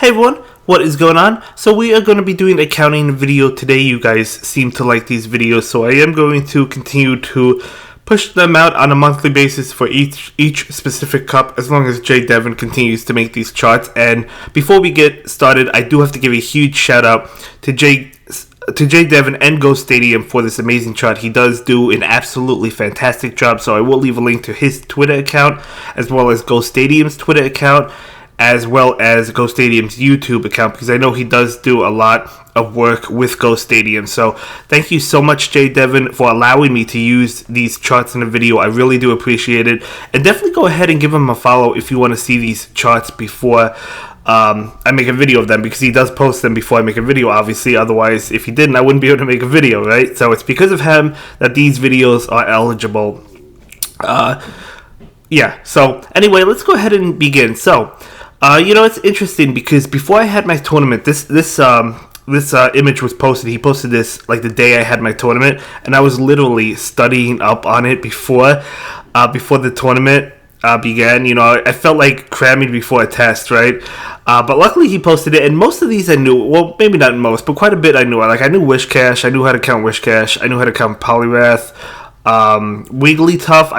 Hey everyone, what is going on? So we are going to be doing a counting video today. You guys seem to like these videos, so I am going to continue to push them out on a monthly basis for each specific cup, as long as Jay Devon continues to make these charts. And before we get started, I do have to give a huge shout out to Jay Devon and Ghost Stadium for this amazing chart. He does do an absolutely fantastic job, so I will leave a link to his Twitter account, as well as Ghost Stadium's Twitter account, as well as Ghost Stadium's YouTube account, because I know he does do a lot of work with Ghost Stadium. So thank you so much, Jay Devon, for allowing me to use these charts in the video. I really do appreciate it. And definitely go ahead and give him a follow if you want to see these charts before I make a video of them, because he does post them before I make a video, obviously. Otherwise, if he didn't, I wouldn't be able to make a video, right? So it's because of him that these videos are eligible. Yeah, so anyway, let's go ahead and begin. So it's interesting because before I had my tournament, this image was posted. He posted this like the day I had my tournament, and I was literally studying up on it before the tournament began. I felt like cramming before a test, right? But luckily he posted it, and most of these I knew. Well, maybe not most, but quite a bit I knew. Like I knew Wishcash, I knew how to count Wishcash, I knew how to count Polyrath, Wigglytuff.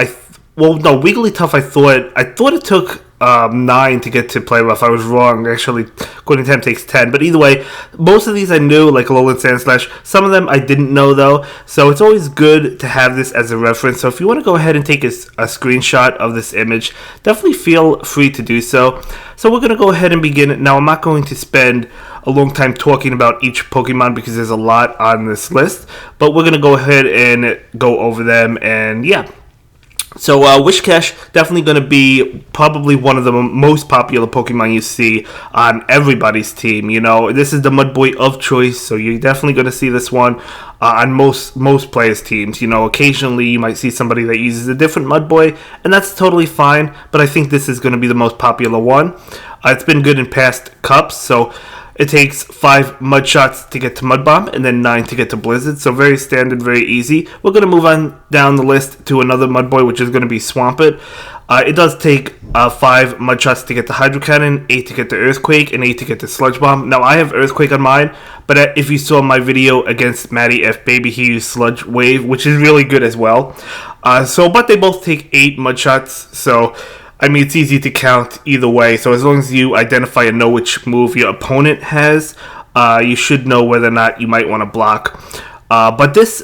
Wigglytuff. I thought it took 9 to get to play rough. I was wrong. Actually, according to him, takes 10. But either way, most of these I knew, like Alolan Sandslash. Some of them I didn't know, though. So it's always good to have this as a reference. So if you want to go ahead and take a screenshot of this image, definitely feel free to do so. So we're going to go ahead and begin. Now, I'm not going to spend a long time talking about each Pokemon because there's a lot on this list. But we're going to go ahead and go over them. And yeah. So Wishcash, definitely going to be probably one of the most popular Pokemon you see on everybody's team. This is the Mudboy of choice, so you're definitely going to see this one on most players' teams. Occasionally you might see somebody that uses a different Mudboy, and that's totally fine, but I think this is going to be the most popular one. It's been good in past cups, so it takes 5 mud shots to get to Mud Bomb, and then 9 to get to Blizzard. So very standard, very easy. We're going to move on down the list to another Mudboy, which is going to be Swampert. It does take 5 mud shots to get the Hydro Cannon, 8 to get the Earthquake, and 8 to get the Sludge Bomb. Now, I have Earthquake on mine, but if you saw my video against Matty F. Baby, he used Sludge Wave, which is really good as well. But they both take 8 mud shots, so it's easy to count either way. So as long as you identify and know which move your opponent has, you should know whether or not you might want to block. But this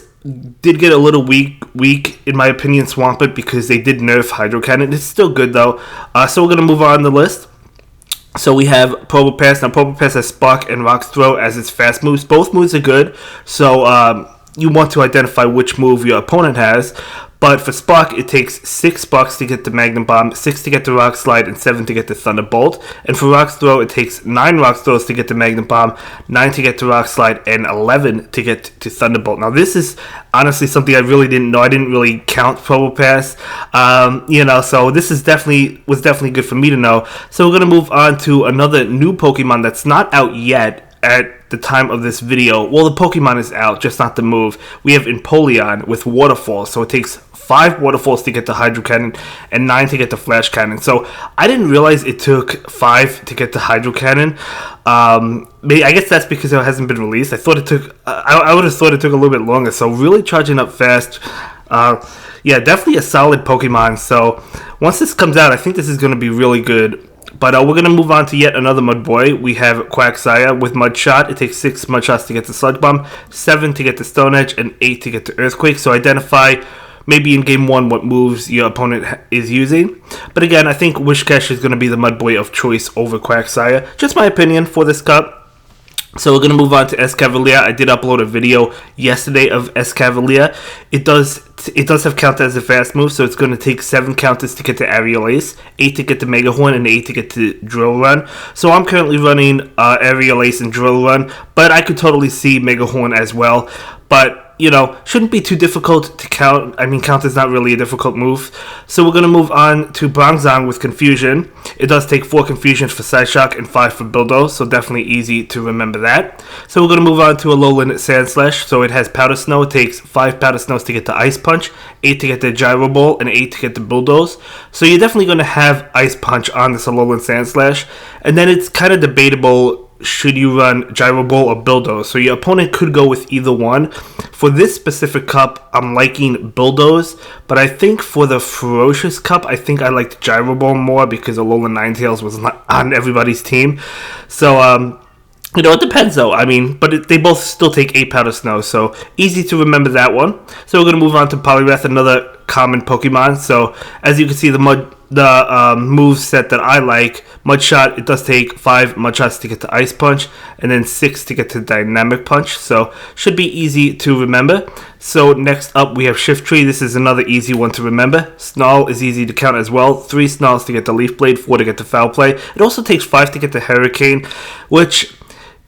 did get a little weak in my opinion, Swampert, because they did nerf Hydro Cannon. It's still good though. So we're going to move on the list. So we have Probopass. Now Probopass has Spark and Rock's Throw as its fast moves. Both moves are good. So you want to identify which move your opponent has. But for Spark, it takes 6 Sparks to get the Magnum Bomb, 6 to get the Rock Slide, and 7 to get the Thunderbolt. And for Rock's Throw, it takes 9 Rock Throws to get the Magnum Bomb, 9 to get the Rock Slide, and 11 to get to Thunderbolt. Now, this is honestly something I really didn't know. I didn't really count Probopass, so this was definitely good for me to know. So we're going to move on to another new Pokemon that's not out yet at the time of this video. Well, the Pokemon is out, just not the move. We have Empoleon with Waterfall, so it takes 5 Waterfalls to get the Hydro Cannon and 9 to get the Flash Cannon. So I didn't realize it took 5 to get the Hydro Cannon. I guess that's because it hasn't been released. I thought it took. I would have thought it took a little bit longer. So really charging up fast. Definitely a solid Pokemon. So once this comes out, I think this is going to be really good. But we're going to move on to yet another Mudboy. We have Quagsire with Mud Shot. It takes 6 Mud Shots to get the Sludge Bomb, 7 to get the Stone Edge, and 8 to get the Earthquake. So identify maybe in Game 1 what moves your opponent is using. But again, I think Wishcash is going to be the Mudboy of choice over Quagsire. Just my opinion for this cup. So we're going to move on to Escavalier. I did upload a video yesterday of Escavalier. It does have counter as a fast move, so it's going to take 7 counters to get to Aerial Ace, 8 to get to Mega Horn, and 8 to get to Drill Run. So I'm currently running Aerial Ace and Drill Run, but I could totally see Mega Horn as well. But shouldn't be too difficult to count. I mean, count is not really a difficult move. So we're going to move on to Bronzong with Confusion. It does take 4 Confusions for Side Shock and 5 for Bulldoze, so definitely easy to remember that. So we're going to move on to Alolan Sand Slash. So it has Powder Snow. It takes 5 Powder Snows to get the Ice Punch, 8 to get the Gyro Ball, and 8 to get the Bulldoze. So you're definitely going to have Ice Punch on this Alolan Sand Slash. And then it's kind of debatable, should you run Gyro Ball or Bulldoze? So your opponent could go with either one. For this specific cup, I'm liking Bulldoze, but I think for the Ferocious Cup, I think I liked Gyro Ball more because Alolan Ninetales was not on everybody's team. So, it depends though. I mean, but they both still take 8 Powder Snow, so easy to remember that one. So we're going to move on to Poliwrath, another common Pokemon. So as you can see, the move set that I like, Mud Shot, it does take 5 Mud Shots to get to Ice Punch, and then 6 to get to Dynamic Punch, so should be easy to remember. So next up we have Shiftry. This is another easy one to remember. Snarl is easy to count as well. 3 Snarls to get the Leaf Blade, 4 to get the Foul Play. It also takes 5 to get the Hurricane, which,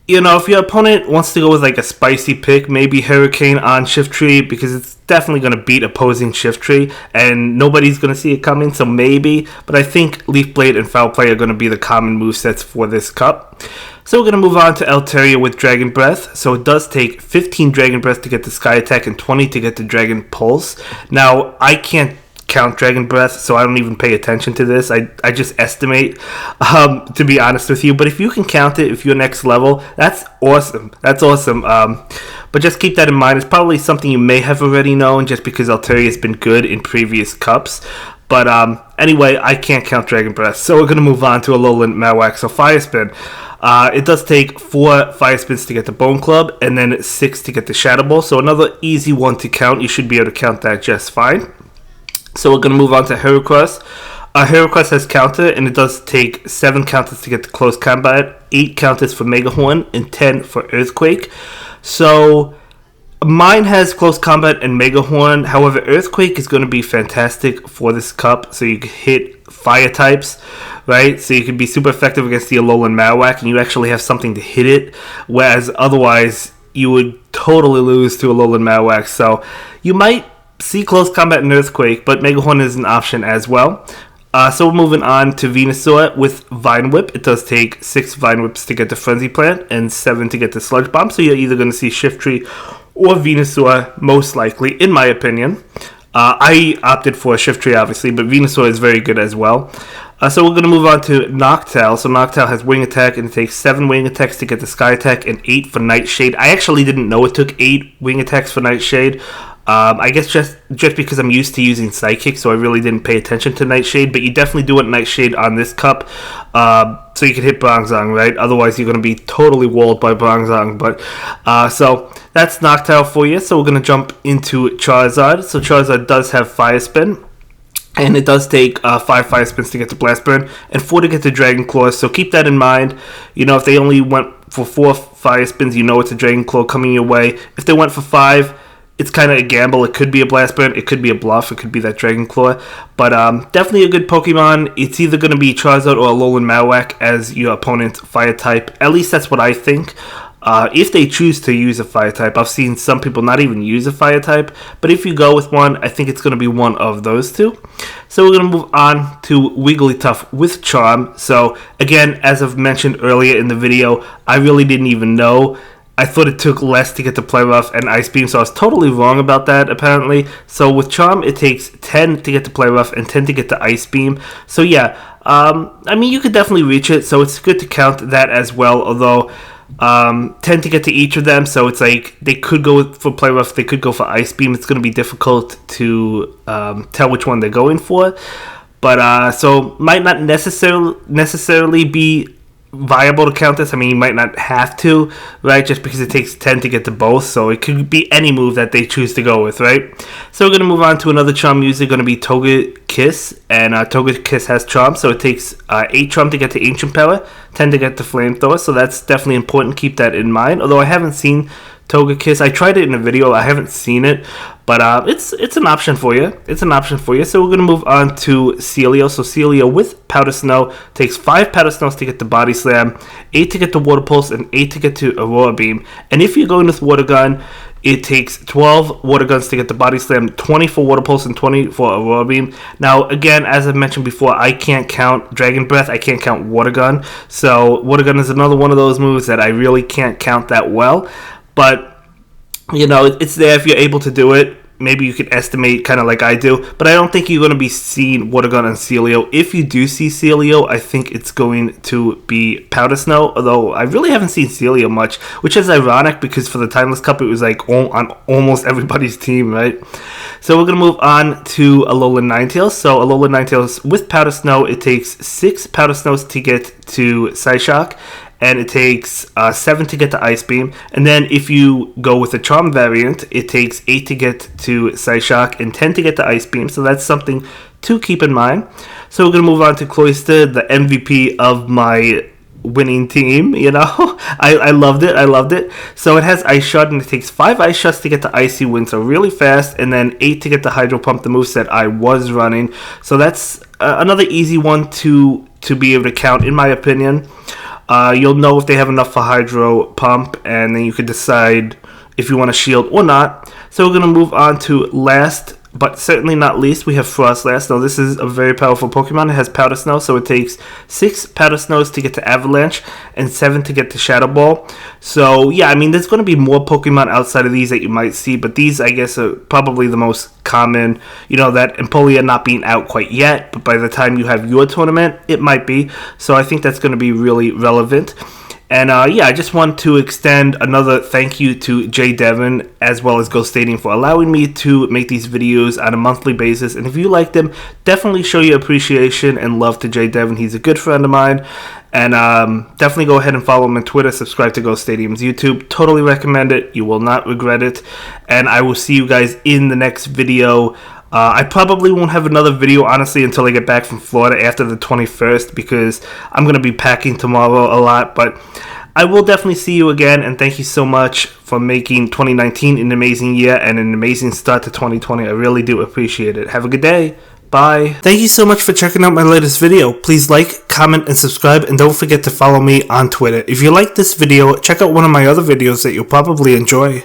if your opponent wants to go with like a spicy pick, maybe Hurricane on Shiftry, because it's definitely going to beat opposing Shiftry, and nobody's going to see it coming, so maybe. But I think Leaf Blade and Foul Play are going to be the common movesets for this cup. So we're going to move on to Altaria with Dragon Breath. So it does take 15 Dragon Breath to get the Sky Attack and 20 to get the Dragon Pulse. Now, I can't count Dragon Breath, so I don't even pay attention to this. I just estimate, to be honest with you. But if you can count it, if you're next level, that's awesome. That's awesome. But just keep that in mind. It's probably something you may have already known just because Altaria has been good in previous cups. But anyway, I can't count Dragon Breath. So we're going to move on to Alolan Marowak. So Fire Spin. It does take 4 Fire Spins to get the Bone Club, and then 6 to get the Shadow Ball. So another easy one to count. You should be able to count that just fine. So we're going to move on to Heracross. Heracross has counter, and it does take 7 counters to get to Close Combat, 8 counters for Mega Horn, and 10 for Earthquake. So mine has Close Combat and Mega Horn. However, Earthquake is going to be fantastic for this cup, so you can hit fire types, right? So you can be super effective against the Alolan Marowak, and you actually have something to hit it, whereas otherwise you would totally lose to Alolan Marowak. So you might see Close Combat and Earthquake, but Mega Horn is an option as well. So we're moving on to Venusaur with Vine Whip. It does take 6 Vine Whips to get the Frenzy Plant and 7 to get the Sludge Bomb. So you're either going to see Shiftry or Venusaur, most likely, in my opinion. I opted for Shiftry, obviously, but Venusaur is very good as well. So we're going to move on to Noctowl. So Noctowl has Wing Attack, and it takes 7 Wing Attacks to get the Sky Attack and 8 for Nightshade. I actually didn't know it took 8 Wing Attacks for Nightshade. I guess just because I'm used to using Psychic, so I really didn't pay attention to Nightshade, but you definitely do want Nightshade on this cup, so you can hit Bronzong, right? Otherwise, you're going to be totally walled by Bronzong, but, so that's Noctowl for you. So we're going to jump into Charizard. So Charizard does have Fire Spin, and it does take 5 Fire Spins to get the Blast Burn, and 4 to get the Dragon Claw, so keep that in mind. If they only went for 4 Fire Spins, it's a Dragon Claw coming your way. If they went for 5, it's kind of a gamble. It could be a Blast Burn, it could be a Bluff, it could be that Dragon Claw. But definitely a good Pokemon. It's either going to be Charizard or Alolan Marowak as your opponent's Fire type. At least that's what I think. If they choose to use a Fire type. I've seen some people not even use a Fire type. But if you go with one, I think it's going to be one of those two. So we're going to move on to Wigglytuff with Charm. So again, as I've mentioned earlier in the video, I really didn't even know. I thought it took less to get the Play Rough and Ice Beam, so I was totally wrong about that, apparently. So with Charm, it takes 10 to get the Play Rough and 10 to get the Ice Beam. So yeah, I mean, you could definitely reach it, so it's good to count that as well, although 10 to get to each of them, so it's like they could go for Play Rough, they could go for Ice Beam. It's going to be difficult to tell which one they're going for. But, so might not necessarily be viable to count this. I mean, you might not have to, right? Just because it takes 10 to get to both, so it could be any move that they choose to go with, right? So we're going to move on to another Charm user, going to be Togekiss, and Togekiss has Charm, so it takes 8 Charm to get to Ancient Power, 10 to get to Flamethrower, so that's definitely important. Keep that in mind, although I haven't seen Togekiss. I tried it in a video. I haven't seen it, but it's an option for you. It's an option for you. So we're gonna move on to Celio. So Celio with Powder Snow takes 5 Powder Snows to get the Body Slam, 8 to get the Water Pulse, and 8 to get to Aurora Beam. And if you're going with Water Gun, it takes 12 Water Guns to get the Body Slam, 20 for Water Pulse, and 20 for Aurora Beam. Now, again, as I mentioned before, I can't count Dragon Breath. I can't count Water Gun. So Water Gun is another one of those moves that I really can't count that well. But, you know, it's there if you're able to do it. Maybe you can estimate kind of like I do, but I don't think you're going to be seeing Water Gun on Celio. If you do see Celio, I think it's going to be Powder Snow, although I really haven't seen Celio much, which is ironic because for the Timeless Cup, it was like on almost everybody's team, right? So we're going to move on to Alolan Ninetales. So Alolan Ninetales with Powder Snow, it takes 6 Powder Snows to get to Psyshock, and it takes 7 to get to Ice Beam. And then if you go with the Charm variant, it takes 8 to get to Psyshock and 10 to get to Ice Beam. So that's something to keep in mind. So we're going to move on to Cloyster, the MVP of my winning team, you know. I loved it. So it has Ice Shot, and it takes 5 Ice Shots to get to Icy Wind, so really fast, and then 8 to get the Hydro Pump, the moveset I was running. So that's another easy one to be able to count, in my opinion. You'll know if they have enough for Hydro Pump, and then you can decide if you want to shield or not. So we're going to move on to last, but certainly not least, we have Frostlass. Now this is a very powerful Pokemon. It has Powder Snow, so it takes 6 Powder Snows to get to Avalanche and 7 to get to Shadow Ball. So yeah, I mean, there's going to be more Pokemon outside of these that you might see, but these, I guess, are probably the most common. You know, that Empoleon not being out quite yet, but by the time you have your tournament, it might be. So I think that's going to be really relevant. And yeah, I just want to extend another thank you to Jay Devon as well as Ghost Stadium for allowing me to make these videos on a monthly basis. And if you like them, definitely show your appreciation and love to Jay Devon. He's a good friend of mine. And definitely go ahead and follow him on Twitter. Subscribe to Ghost Stadium's YouTube. Totally recommend it. You will not regret it. And I will see you guys in the next video. I probably won't have another video, honestly, until I get back from Florida after the 21st, because I'm going to be packing tomorrow a lot. But I will definitely see you again, and thank you so much for making 2019 an amazing year and an amazing start to 2020. I really do appreciate it. Have a good day. Bye. Thank you so much for checking out my latest video. Please like, comment, and subscribe, and don't forget to follow me on Twitter. If you like this video, check out one of my other videos that you'll probably enjoy.